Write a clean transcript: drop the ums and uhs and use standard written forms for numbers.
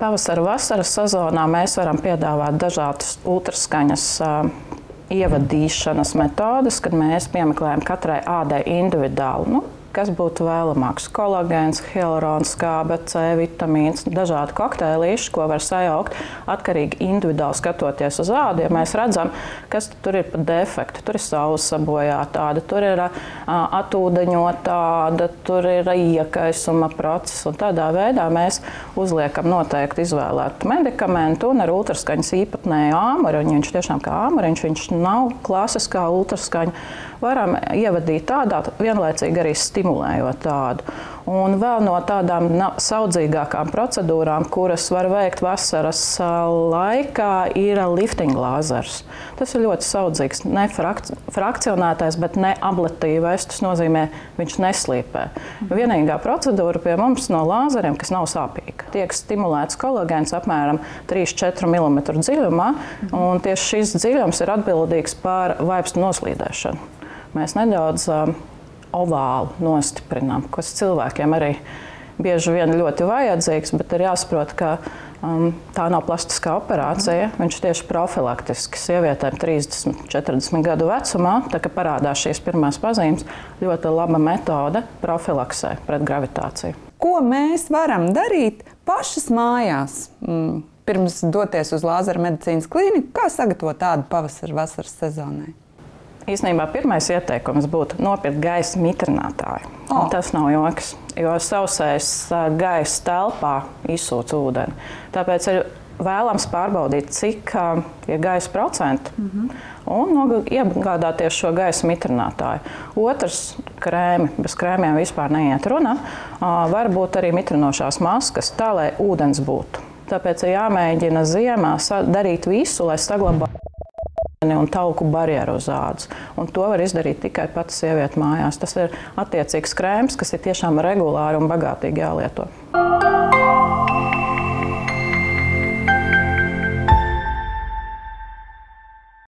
Pavasara, vasaras sezonā mēs varam piedāvāt dažādas ultraskaņas ievadīšanas metodes, kad mēs piemeklējam katrai ādai individuāli. Kas būtu vēlamāks? Kolagēns, hialurons, skābe, C vitamīns, dažādi kokteilīši, ko var sajaukt atkarīgi individuāli skatoties uz ādu. Ja mēs redzam, kas tur ir pa defektu, tur ir saules sabojāta āda, tur ir atūdeņota āda, tur ir iekaisuma process. Un tādā veidā mēs uzliekam noteikti izvēlētu medikamentu un ar ultraskaņas īpatnēju āmuriņu, viņš tiešām kā āmuriņš, viņš nav klasiskā ultraskaņa, varam ievadīt tādā, vienlaicīgi arī stimulējot tādu. Un vēl no tādām saudzīgākām procedūrām, kuras var veikt vasaras laikā, ir lifting lāzers. Tas ir ļoti saudzīgs, ne frakcionētais, bet ne ablatīvais. Tas nozīmē, viņš neslīpē. Vienīgā procedūra pie mums no lāzeriem, kas nav sāpīga. Tiek stimulēts kolagēns apmēram 3–4 mm dziļumā, un tieši šis dziļums ir atbildīgs par vaipstu noslīdēšanu. Mēs nedaudz ovālu nostiprinām, kas cilvēkiem arī bieži vien ļoti vajadzīgs, bet ir jāsaprot, ka tā nav plastiskā operācija. Viņš tieši profilaktiski sievietēm 30–40 gadu vecumā, tā kā parādās šīs pirmās pazīmes, ļoti laba metode profilaksē pret gravitāciju. Ko mēs varam darīt pašas mājās? Pirms doties uz lāzera medicīnas klīniku, kā sagatavot tādu pavasara vasaras sezonai? Īstenībā pirmais ieteikums būtu nopirkt gaisa mitrinātāju. Tas nav joks, jo sausais gaiss telpā izsūc ūdeni. Tāpēc ir vēlams pārbaudīt, cik ir gaisa procenti un iegādāties šo gaisa mitrinātāju. Otrs – krēmi. Bez krēmiem vispār neiet runa. Varbūt arī mitrinošās maskas, tā lai ūdens būtu. Tāpēc ir jāmēģina ziemā darīt visu, lai saglabātu un tauku barjeru uz ādas. Un to var izdarīt tikai pati sieviete mājās. Tas ir attiecīgs krēms, kas ir tiešām regulāri un bagātīgi jālieto.